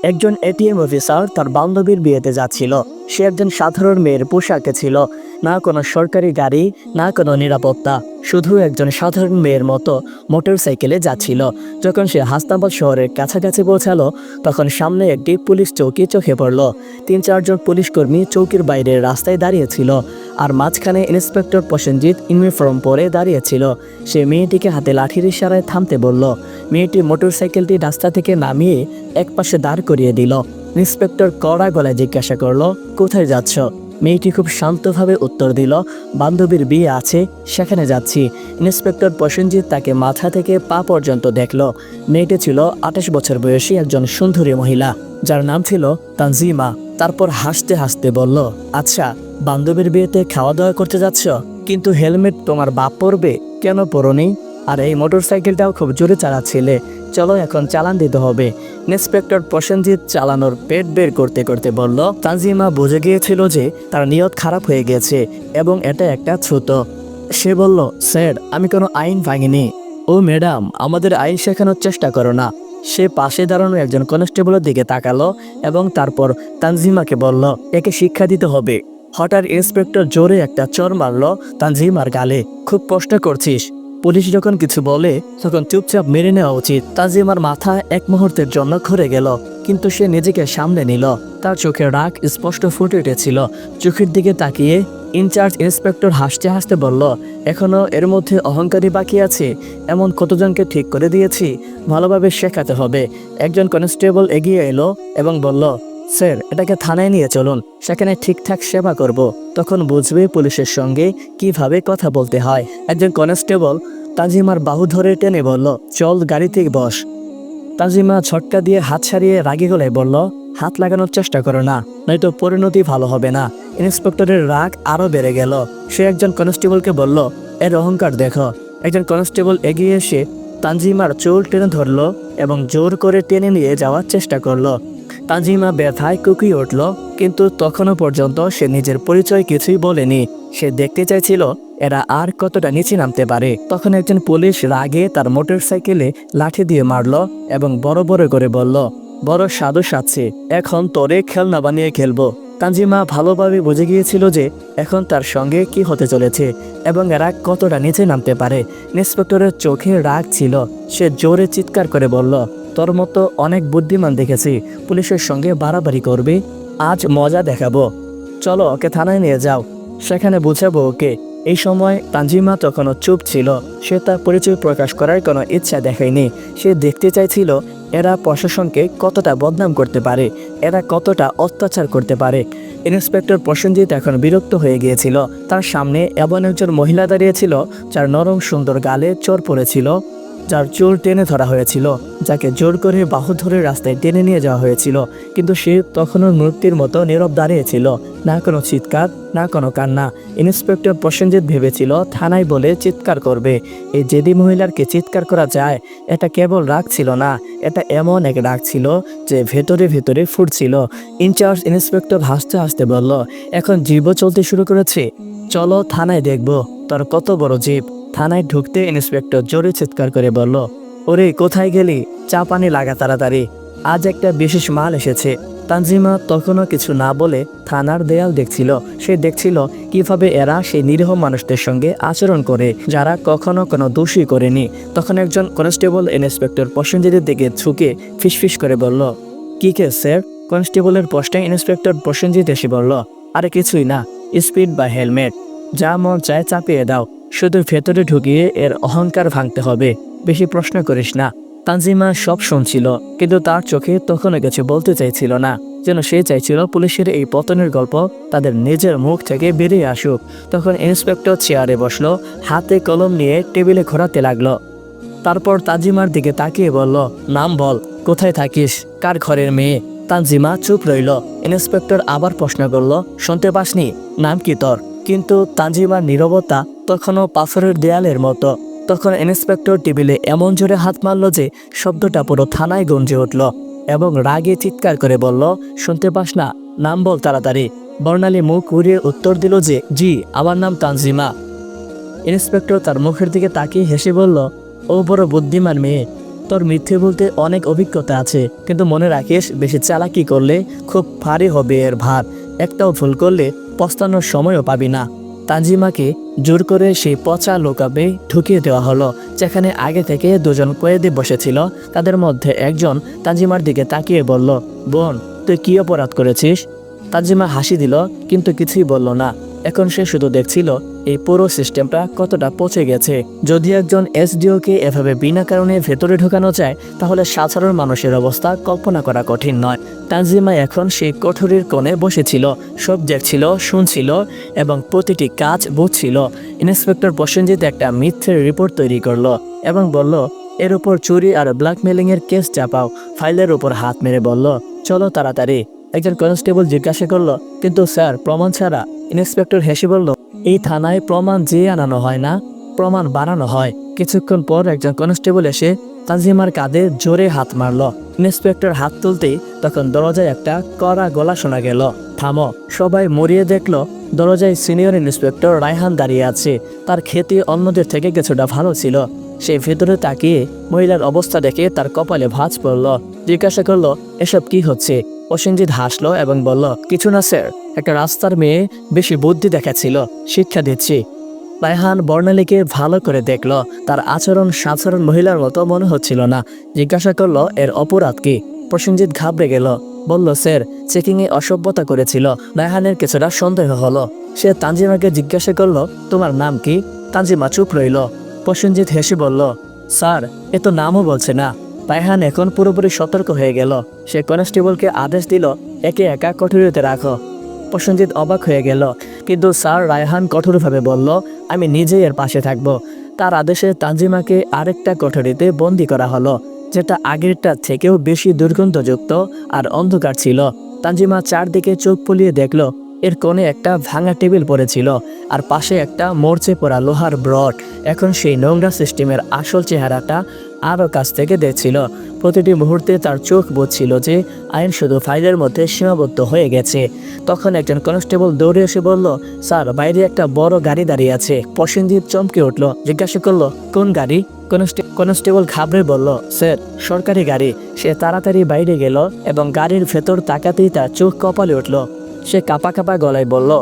একজন ATM officer তার বান্ধবীর বিয়েতে যাচ্ছিল। সে একজন সাধারণ মেয়ের পোশাকে ছিল, না কোনো সরকারি গাড়ি, না কোনো নিরাপত্তা, শুধু একজন সাধারণ মেয়ের মতো মোটরসাইকেলে যাচ্ছিল। যখন সে হাসনাবাদ শহরের কাছাকাছি পৌঁছালো, তখন সামনে একটি পুলিশ চৌকি চোখে পড়ল। 3-4 জন পুলিশকর্মী চৌকির বাইরে রাস্তায় দাঁড়িয়েছিল, আর মাঝখানে ইন্সপেক্টর প্রসেনজিৎ ইউনিফর্ম পরে দাঁড়িয়েছিল। সে মেয়েটিকে হাতে লাঠির ইশারায় থামতে বলল। মেয়েটি মোটরসাইকেলটি রাস্তা থেকে নামিয়ে একপাশে দাঁড় করিয়ে দিল। ইন্সপেক্টর কড়া গলায় জিজ্ঞাসা করলো, কোথায় যাচ্ছ? মেয়েটি খুব শান্তভাবে উত্তর দিল, বান্ধবীর বিয়ে আছে, সেখানে যাচ্ছি। ইন্সপেক্টর প্রসেনজিৎ তাকে মাথা থেকে পা পর্যন্ত দেখল। মেয়েটি ছিল 28 বছর বয়সী একজন সুন্দরী মহিলা, যার নাম ছিল তানজিমা। তারপর হাসতে হাসতে বলল, আচ্ছা, বান্ধবীর বিয়েতে খাওয়া দাওয়া করতে যাচ্ছ, কিন্তু হেলমেট তোমার বাপ পরবে, কেন পরনি? আর এই মোটরসাইকেলটাও খুব জোরে চালাচ্ছিলে, চলো এখন চালান দিতে হবে। ইন্সপেক্টর প্রসেনজিৎ চালানোর পেট বের করতে করতে বলল। তানজিমা বুঝে গিয়েছিল যে তার নিয়ত খারাপ হয়ে গেছে এবং এটা একটা ছুতো। সে বলল, স্যার, আমি কোনো আইন ভাঙিনি। ও ম্যাডাম, আমাদের আইন শেখানোর চেষ্টা করো না। সে পাশে দাঁড়ানো একজন কনস্টেবলের দিকে তাকালো এবং তারপর তানজিমাকে বলল, একে শিক্ষা দিতে হবে। হঠাৎ ইন্সপেক্টর জোরে একটা চড় মারল তানজিমার গালে। খুব কষ্ট করছিস। পুলিশ যখন কিছু বলে তখন চুপচাপ মেনে নেওয়া উচিত। তানজিমার মাথা এক মুহূর্তের জন্য ঘুরে গেল, কিন্তু সে নিজেকে সামলে নিল। তার চোখে রাগ স্পষ্ট ফুটে উঠেছিল। চোখের দিকে তাকিয়ে ইনচার্জ ইন্সপেক্টর হাসতে হাসতে বলল, এখনো এর মধ্যে অহংকারী বাকি আছে? এমন কতজনকে ঠিক করে দিয়েছি, ভালোভাবে শেখাতে হবে। একজন কনস্টেবল এগিয়ে এলো এবং বলল, স্যার, এটাকে থানায় নিয়ে চলুন, সেখানে ঠিকঠাক সেবা করব, তখন বুঝবে পুলিশের সঙ্গে কিভাবে কথা বলতে হয়। একজন কনস্টেবল তানজিমার বাহু ধরে টেনে বলল, চল, গাড়িতে বস। তানজিমা ঝটকা দিয়ে হাত ছাড়িয়ে রাগী গলায় বলল, হাত লাগানোর চেষ্টা করো না, নয়তো পরিণতি ভালো হবে না। ইন্সপেক্টরের রাগ আরও বেড়ে গেল। সে একজন কনস্টেবলকে বলল, এর অহংকার দেখো। একজন কনস্টেবল এগিয়ে এসে তানজিমার চুল টেনে ধরল এবং জোর করে টেনে নিয়ে যাওয়ার চেষ্টা করলো। তানজিমা ব্যথায় কুকিয়ে উঠল, কিন্তু তখনও পর্যন্ত সে নিজের পরিচয় কিছুই বলেনি। সে দেখতে চাইছিল এরা আর কতটা নিচে নামতে পারে। তখন একজন পুলিশ রাগে তার মোটরসাইকেলে লাঠি দিয়ে মারল এবং বড় বড় করে বলল, বড় সাধু সাজছে, এখন তোরে খেলনা বানিয়ে খেলবো। তানজিমা ভালোভাবে বুঝে গিয়েছিল যে এখন তার সঙ্গে কি হতে চলেছে এবং এরা কতটা নিচে নামতে পারে। ইন্সপেক্টরের চোখে রাগ ছিল। সে জোরে চিৎকার করে বলল, তোর মতো অনেক বুদ্ধিমান দেখেছি, পুলিশের সঙ্গে বাড়াবাড়ি করবে, আজ মজা দেখাবো। চলো, ওকে থানায় নিয়ে যাও, সেখানে বুঝাবো ওকে। এই সময় তানজিমা তখনও চুপ ছিল। সে তার পরিচয় প্রকাশ করার কোনো ইচ্ছা দেখায়নি। সে দেখতে চাইছিল এরা প্রশাসনকে কতটা বদনাম করতে পারে, এরা কতটা অত্যাচার করতে পারে। ইন্সপেক্টর প্রসেনজিৎ এখন বিরক্ত হয়ে গিয়েছিল। তার সামনে এমন একজন মহিলা দাঁড়িয়েছিল যার নরম সুন্দর গালে চড় পড়েছিল, যার চুল টেনে ধরা হয়েছিল, যাকে জোর করে বাহু ধরে রাস্তায় টেনে নিয়ে যাওয়া হয়েছিল, কিন্তু সে তখনও মূর্তির মতো নীরব দাঁড়িয়েছিল, না কোনো চিৎকার, না কোনো কান্না। ইন্সপেক্টর প্রসেনজিৎ ভেবেছিল থানায় বলে চিৎকার করবে। এই জেদি মহিলারকে চিৎকার করা যায়? এটা কেবল রাগ ছিল না, এটা এমন এক রাগ ছিল যে ভেতরে ভেতরে ফুটছিল। ইনচার্জ ইন্সপেক্টর হাসতে হাসতে বলল, এখন জিভও চলতে শুরু করেছে, চলো থানায় দেখব তোর কত বড় জিভ। থানায় ঢুকতে ইন্সপেক্টর জোরে চিৎকার করে বলল, ওরে, কোথায় গেলি? চা পানি লাগা তাড়াতাড়ি, আজ একটা বিশেষ মাল এসেছে। তানজিমা তখনও কিছু না বলে থানার দেয়াল দেখছিল। সে দেখছিল কিভাবে এরা সেই নিরীহ মানুষদের সঙ্গে আচরণ করে যারা কখনো কোনো দোষই করেনি। তখন একজন কনস্টেবল ইন্সপেক্টর প্রসেনজিতের দিকে ঝুঁকে ফিসফিস করে বলল, কি কেস স্যার? কনস্টেবলের প্রশ্নে ইন্সপেক্টর প্রসেনজিৎ এসে বলল, আরে কিছুই না, স্পিড বা হেলমেট, যা মন চায় চাপিয়ে দাও, শুধু ভেতরে ঢুকিয়ে এর অহংকার ভাঙতে হবে, বেশি প্রশ্ন করিস না। তানজিমা সব শুনছিল, কিন্তু তার চোখে তখনও কিছু বলতে চাইছিল না, যেন সে চাইছিল পুলিশের এই পতনের গল্প তাদের নিজের মুখ থেকে বেরিয়ে আসুক। তখন ইন্সপেক্টর চেয়ারে বসলো, হাতে কলম নিয়ে টেবিলে ঘোরাতে লাগলো। তারপর তানজিমার দিকে তাকিয়ে বলল, নাম বল, কোথায় থাকিস, কার ঘরের মেয়ে? তানজিমা চুপ রইল। ইন্সপেক্টর আবার প্রশ্ন করল, শুনতে পাসনি, নাম কি তোর? কিন্তু তানজিমার নীরবতা তখনও পাথরের দেয়ালের মতো। তখন ইন্সপেক্টর টেবিলে এমন জোরে হাত মারল যে শব্দটা পুরো থানায় গঞ্জে উঠল এবং রাগে চিৎকার করে বলল, শুনতে পাস না, নাম বল তাড়াতাড়ি। বর্ণালী মুখ উড়িয়ে উত্তর দিল যে, জি, আমার নাম তানজিমা। ইন্সপেক্টর তার মুখের দিকে তাকিয়ে হেসে বলল, ও বড় বুদ্ধিমান মেয়ে, তোর মিথ্যে বলতে অনেক অভিজ্ঞতা আছে, কিন্তু মনে রাখিস বেশি চালাকি করলে খুব ভারী হবে এর ভার। একটাও ভুল করলে পস্তানোর সময়ও পাবি না। তানজিমাকে জোর করে সেই পচা লোকাবে ঢুকিয়ে দেওয়া হলো, যেখানে আগে থেকে দুজন কয়েদি বসেছিল। তাদের মধ্যে একজন তানজিমার দিকে তাকিয়ে বলল, বোন, তুই কি অপরাধ করেছিস? তানজিমা হাসি দিল, কিন্তু কিছুই বলল না। এখন সে শুধু দেখছিল এই পুরো সিস্টেমটা কতটা পচে গেছে। যদি একজন এসডিওকে এভাবে বিনা কারণে ভেতরে ঢোকানো যায়, তাহলে সাধারণ মানুষের অবস্থা কল্পনা করা কঠিন নয়। তানজিমা এখন সেই কোঠরির কোণে বসেছিল, সব দেখছিল, শুনছিল এবং প্রতিটি কাজ বুঝছিল। ইন্সপেক্টর প্রসেনজিৎ একটা মিথ্যের রিপোর্ট তৈরি করলো এবং বলল, এর উপর চুরি আর ব্ল্যাকমেলিংয়ের কেস চাপাও। ফাইলের উপর হাত মেরে বলল, চলো তাড়াতাড়ি। একজন কনস্টেবল জিজ্ঞাসা করলো, কিন্তু স্যার, প্রমাণ ছাড়া? ইন্সপেক্টর হেসে বলল, এই থানায় প্রমাণ যে আনানো হয় না, প্রমাণ বানানো হয়। কিছুক্ষণ পর একজন কনস্টেবল এসে তানজিমার কাঁধে জোরে হাত মারল। ইন্সপেক্টর হাত তুলতেই তখন দরজায় একটা কড়া গলা শোনা গেল, থামো। সবাই মরিয়ে দেখল দরজায় সিনিয়র ইন্সপেক্টর রায়হান দাঁড়িয়ে আছে। তার খ্যাতি অন্যদের থেকে কিছুটা ভালো ছিল। সে ভেতরে তাকিয়ে মহিলার অবস্থা দেখে তার কপালে ভাঁজ পড়ল। জিজ্ঞাসা করলো, এসব কি হচ্ছে? প্রসেনজিৎ হাসলো এবং বলল, কিছু না স্যার, একটা রাস্তার মেয়ে বেশি বুদ্ধি দেখাচ্ছিল, শিক্ষা দিচ্ছি। রায়হান বর্ণালীকে ভালো করে দেখল। তার আচরণ সাধারণ মহিলার মতো মনে হচ্ছিল না। জিজ্ঞাসা করলো, এর অপরাধ কি? প্রসেনজিৎ ঘাবড়ে গেল, বলল, স্যার, চেকিংয়ে অসভ্যতা করেছিল। রায়হানের কিছুটা সন্দেহ হলো। সে তানজিমাকে জিজ্ঞাসা করলো, তোমার নাম কি? তানজিমা চুপ রইল। প্রসেনজিৎ হেসে বলল, স্যার, এ তো নামও বলছে না। রায়হান এখন পুরোপুরি সতর্ক হয়ে গেল। সে কনস্টেবলকে আদেশ দিল, একে একা কোঠরিতে রাখো। প্রসেনজিৎ অবাক হয়ে গেল, কিন্তু স্যার, রায়হান কঠোরভাবে বলল, আমি নিজেই এর পাশে থাকব। তার আদেশে তানজিমাকে আরেকটা কোঠরিতে বন্দি করা হলো, যেটা আগেরটা থেকেও বেশি দুর্গন্ধযুক্ত আর অন্ধকার ছিল। তানজিমা চারদিকে চোখ ফুলিয়ে দেখল, এর কোণে একটা ভাঙা টেবিল পড়েছিল আর পাশে একটা মরচে পড়া লোহার ব্রড। এখন সেই নোংরা সিস্টেমের আসল চেহারাটা আরও কাছ থেকে দেখছিল। প্রতিটি মুহূর্তে তার চোখ বুঝছিল যে আইন শুধু ফাইলের মধ্যে সীমাবদ্ধ হয়ে গেছে। তখন একজন কনস্টেবল দৌড়ে এসে বলল, স্যার, বাইরে একটা বড় গাড়ি দাঁড়িয়ে আছে। প্রসেনজিৎ চমকে উঠল, জিজ্ঞাসা করলো, কোন গাড়ি? কনস্টেবল ঘাবড়ে বলল, স্যার, সরকারি গাড়ি। সে তাড়াতাড়ি বাইরে গেল এবং গাড়ির ভেতর তাকাতেই তার চোখ কপালে উঠল। সে কাঁপা কাঁপা গলায় বলল,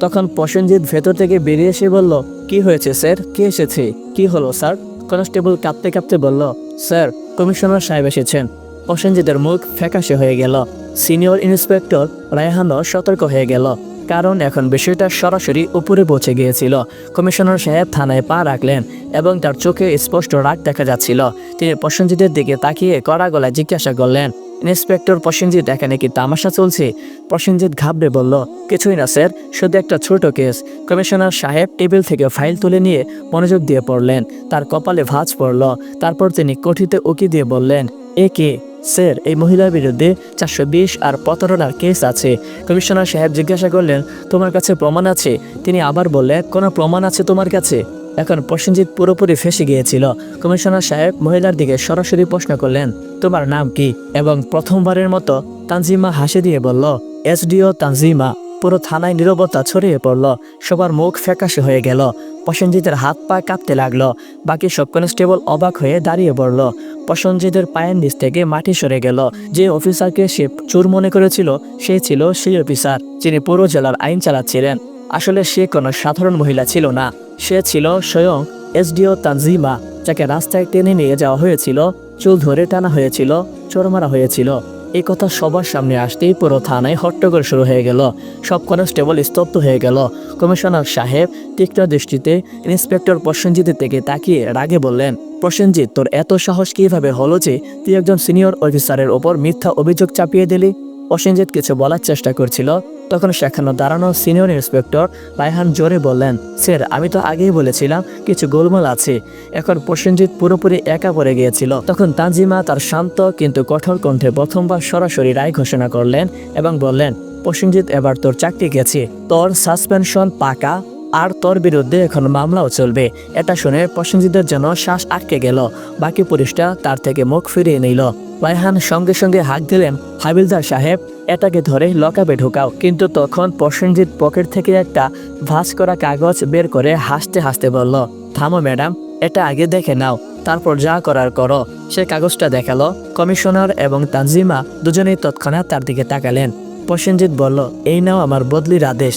তখন প্রসেনজিৎ ভেতর থেকে বেরিয়ে এসে বলল, কি হয়েছে স্যার? কে এসেছে? কি হলো স্যার? কনস্টেবল কাঁপতে কাঁপতে বলল, স্যার, কমিশনার সাহেব এসেছেন। প্রসেনজিতের মুখ ফ্যাকাশে হয়ে গেল। সিনিয়র ইন্সপেক্টর রায়হানও সতর্ক হয়ে গেল, কারণ এখন বিষয়টা সরাসরি উপরে পৌঁছে গিয়েছিল। কমিশনার সাহেব থানায় পা রাখলেন এবং তার চোখে স্পষ্ট রাগ দেখা যাচ্ছিল। তিনি প্রসেনজিতের দিকে তাকিয়ে কড়া গলায় জিজ্ঞাসা করলেন, ইন্সপেক্টর প্রসেনজিৎ, এখানে কি তামাশা চলছে? প্রসেনজিৎ ঘাবড়ে বলল, কিছুই না স্যার, শুধু একটা ছোট কেস। কমিশনার সাহেব টেবিল থেকে ফাইল তুলে নিয়ে মনোযোগ দিয়ে পড়লেন। তার কপালে ভাঁজ পড়ল। তারপর তিনি কঠিতে উকি দিয়ে বললেন, এ কে? স্যার, এই মহিলার বিরুদ্ধে 420 আর প্রতারণার কেস আছে। কমিশনার সাহেব জিজ্ঞাসা করলেন, তোমার কাছে প্রমাণ আছে? তিনি আবার বললেন, কোনো প্রমাণ আছে তোমার কাছে? এখন প্রসেনজিৎ পুরোপুরি ফেঁসে গিয়েছিল। কমিশনার সাহেব মহিলার দিকে সরাসরি প্রশ্ন করলেন, তোমার নাম কি? এবং প্রথমবারের মতো তানজিমা হাসি দিয়ে বলল, এসডিও তানজিমা। পুরো থানায় নীরবতা ছড়িয়ে পড়ল। সবার মুখ ফ্যাকাশে হয়ে গেল। প্রসেনজিতের হাত পা কাঁপতে লাগলো। বাকি সব কনস্টেবল অবাক হয়ে দাঁড়িয়ে পড়ল। প্রসেনজিতের পায়ের নিচ থেকে মাটি সরে গেল। যে অফিসারকে সে চোর মনে করেছিল, সে ছিল সেই অফিসার যিনি পুরো জেলার আইন চালাচ্ছিলেন। আসলে সে কোনো সাধারণ মহিলা ছিল না, সে ছিল স্বয়ং এসডিও তানজিমা, যাকে রাস্তায় টেনে নিয়ে যাওয়া হয়েছিল, চুল ধরে টানা হয়েছিল, চোর মারা হয়েছিল। এই কথা সবার সামনে আসতেই পুরো থানায় হট্টগোল শুরু হয়ে গেল। সব কনস্টেবল স্তব্ধ হয়ে গেল। কমিশনার সাহেব তীক্ষ্ণ দৃষ্টিতে ইন্সপেক্টর প্রসেনজিতের দিকে তাকিয়ে রাগে বললেন, প্রসেনজিৎ, তোর এত সাহস কিভাবে হলো যে তুই একজন সিনিয়র অফিসারের ওপর মিথ্যা অভিযোগ চাপিয়ে দিলি? প্রসেনজিৎ কিছু বলার চেষ্টা করছিল, তখন সেখানে দাঁড়ানো সিনিয়র ইন্সপেক্টর রায়হান জোরে বললেন, স্যার, আমি তো আগেই বলেছিলাম কিছু গোলমাল আছে। এখন প্রসেনজিৎ পুরোপুরি একা পড়ে গিয়েছিল। তখন তানজিমা তার শান্ত কিন্তু কঠোর কণ্ঠে প্রথমবার সরাসরি রায় ঘোষণা করলেন এবং বললেন, প্রসেনজিৎ, এবার তোর চাকরি গেছে, তোর সাসপেনশন পাকা, আর তোর বিরুদ্ধে এখন মামলাও চলবে। এটা শুনে প্রসেনজিতের যেন শ্বাস আটকে গেল। বাকি পুলিশটা তার থেকে মুখ ফিরিয়ে নিল। রায়হান সঙ্গে সঙ্গে হাঁক দিলেন, হাবিলদার সাহেব, এটাকে ধরে লকআপে ঢোকাও। কিন্তু তখন প্রসেনজিৎ পকেট থেকে একটা ভাঁজ করা কাগজ বের করে হাসতে হাসতে বলল, থামো ম্যাডাম, এটা আগে দেখে নাও। তারপর যা করার করো। সে কাগজটা দেখালো। কমিশনার এবং তানজিমা দুজনেই তৎক্ষণাৎ তার দিকে তাকালেন। প্রসেনজিৎ বলল, এই নাও আমার বদলির আদেশ।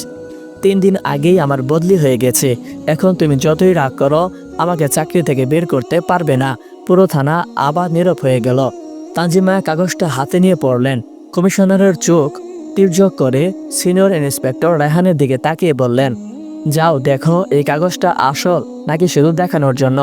3 দিন আগেই আমার বদলি হয়ে গেছে। এখন তুমি যতই রাগ করো আমাকে চাকরি থেকে বের করতে পারবে না। পুরো থানা আবার নীরব হয়ে গেল। তানজিমা কাগজটা হাতে নিয়ে পড়লেন। কমিশনারের চোখ তির্যক করে সিনিয়র ইন্সপেক্টর রায়হানের দিকে তাকিয়ে বললেন, যাও দেখো এই কাগজটা আসল নাকি শুধু দেখানোর জন্য।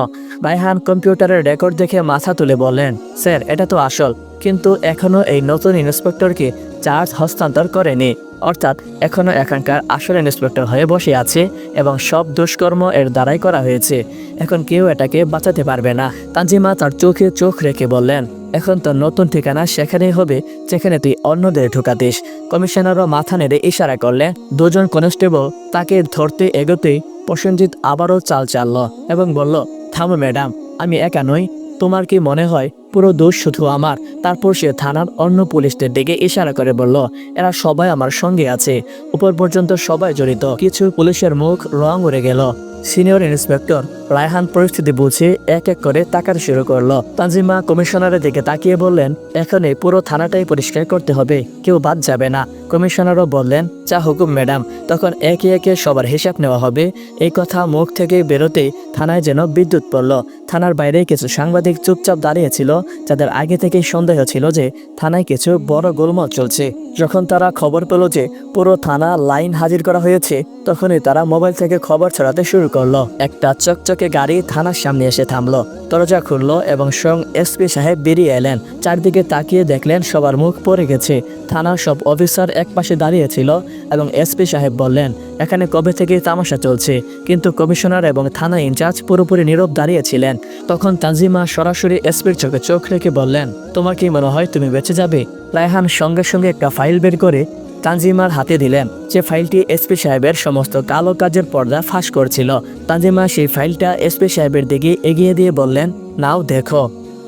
রায়হান কম্পিউটারের রেকর্ড দেখে মাথা তুলে বললেন, স্যার এটা তো আসল, কিন্তু এখনো এই নতুন ইন্সপেক্টরকে চার্জ হস্তান্তর করেনি। অর্থাৎ এখনো এখানকার আসল ইন্সপেক্টর হয়ে বসে আছে এবং সব দুষ্কর্ম এর দ্বারাই করা হয়েছে। এখন কেউ এটাকে বাঁচাতে পারবে না। তানজিমা তার চোখে চোখ রেখে বললেন, এখন তো নতুন ঠিকানা সেখানেই হবে যেখানে তুই অন্যদের ঢুকাতিস। কমিশনারও মাথা নেড়ে ইশারা করলে 2 জন কনস্টেবল তাকে ধরতে এগোতেই প্রসেনজিৎ আবারও চাল চালল এবং বলল, থামো ম্যাডাম, আমি একা নই। তোমার কি মনে হয় পুরো দোষ শুধু আমার? তারপর সে থানার অন্য পুলিশদের দিকে ইশারা করে বলল, এরা সবাই আমার সঙ্গে আছে, উপর পর্যন্ত সবাই জড়িত। কিছু পুলিশের মুখ রং উড়ে গেল। সিনিয়র ইন্সপেক্টর রায়হান পরিস্থিতি বুঝে এক এক করে তাকাতে শুরু করলো। তানজিমা কমিশনারের দিকে তাকিয়ে বললেন, এখন এই পুরো থানাটাই পরিষ্কার করতে হবে, কেউ বাদ যাবে না। কমিশনারও বললেন, যা হুকুম ম্যাডাম। তখন একে একে সবার হিসাব নেওয়া হবে। এই কথা মুখ থেকে বেরোতেই থানায় যেন বিদ্যুৎ পড়ল। থানার বাইরে কিছু সাংবাদিক চুপচাপ দাঁড়িয়েছিল, যাদের আগে থেকেই সন্দেহ ছিল যে থানায় কিছু বড় গোলমাল চলছে। যখন তারা খবর পেল যে পুরো থানা লাইন হাজির করা হয়েছে, তখনই তারা মোবাইল থেকে খবর ছড়াতে শুরু করলো। একটা চকচকে গাড়ি থানার সামনে এসে থামলো। দরজা খুললো এবং স্বয়ং এসপি সাহেব বেরিয়ে এলেন। চারদিকে তাকিয়ে দেখলেন সবার মুখ পড়ে গেছে। থানার সব অফিসার একপাশে দাঁড়িয়েছিল এবং এসপি সাহেব বললেন, এখানে কবে থেকে তামাশা চলছে। কিন্তু কমিশনার এবং থানা ইনচার্জ পুরোপুরি নীরব দাঁড়িয়েছিলেন। তখন তানজিমা সরাসরি এসপির চোখে চোখ রেখে বললেন, তোমার কি মনে হয় তুমি বেঁচে যাবে? রায়হান সঙ্গে সঙ্গে একটা ফাইল বের করে তানজিমার হাতে দিলেন। যে ফাইলটি এসপি সাহেবের সমস্ত কালো কাজের পর্দা ফাঁস করছিল। তানজিমা সেই ফাইলটা এসপি সাহেবের দিকে এগিয়ে দিয়ে বললেন, নাও দেখো,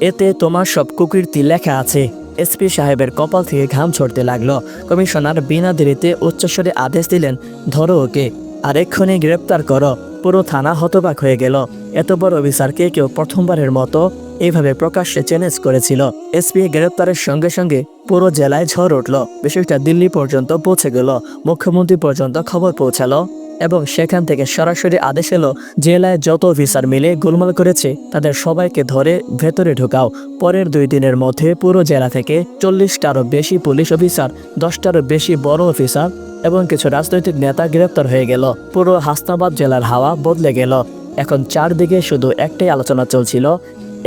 এতে তোমার সব কুকীর্তি লেখা আছে। এসপি সাহেবের কপাল থেকে ঘাম ঝরতে লাগলো। কমিশনার বিনা দেরিতে উচ্চস্বরে আদেশ দিলেন, ধরো ওকে, আর এক্ষুনি গ্রেপ্তার করো। পুরো থানা হতবাক হয়ে গেল। এত বড় অফিসারকে কেউ প্রথমবারের মতো এইভাবে প্রকাশ্যে চ্যালেঞ্জ করেছিল। এসপি গ্রেপ্তারের সঙ্গে সঙ্গে পুরো জেলায় ঝড় উঠল। বিষয়টা দিল্লি পর্যন্ত পৌঁছে গেল। মুখ্যমন্ত্রী পর্যন্ত খবর পৌঁছালো এবং সেখান থেকে সরাসরি আদেশ এলো, জেলায় যত অফিসার মিলে গোলমাল করেছে তাদের সবাইকে ধরে ভেতরে ঢুকাও। পরের 2 দিনের মধ্যে পুরো জেলা থেকে 40টারও বেশি পুলিশ অফিসার, 10টারও বেশি বড় অফিসার এবং কিছু রাজনৈতিক নেতা গ্রেপ্তার হয়ে গেল। পুরো হাসনাবাদ জেলার হাওয়া বদলে গেল। এখন চারদিকে শুধু একটাই আলোচনা চলছিল,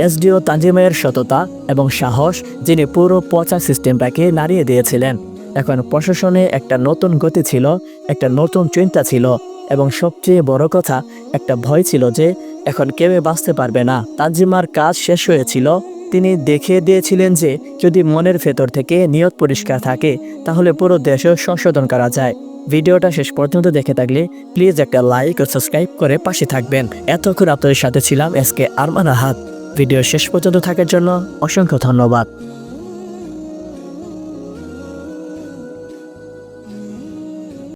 এসডিও তানজিমায়ের সততা এবং সাহস, যিনি পুরো পচা সিস্টেমটাকে নাড়িয়ে দিয়েছিলেন। এখন প্রশাসনে একটা নতুন গতি ছিল, একটা নতুন চিন্তা ছিল এবং সবচেয়ে বড় কথা, একটা ভয় ছিল যে এখন কেউ বাঁচতে পারবে না। তানজিমার কাজ শেষ হয়েছিল। তিনি দেখিয়ে দিয়েছিলেন যে যদি মনের ভেতর থেকে নিয়ত পরিষ্কার থাকে তাহলে পুরো দেশেও সংশোধন করা যায়। ভিডিওটা শেষ পর্যন্ত দেখে থাকলে প্লিজ একটা লাইক ও সাবস্ক্রাইব করে পাশে থাকবেন। এতক্ষণ আপনাদের সাথে ছিলাম এসকে আরমান আহাদ। ভিডিও শেষ পর্যন্ত থাকার জন্য অসংখ্য ধন্যবাদ।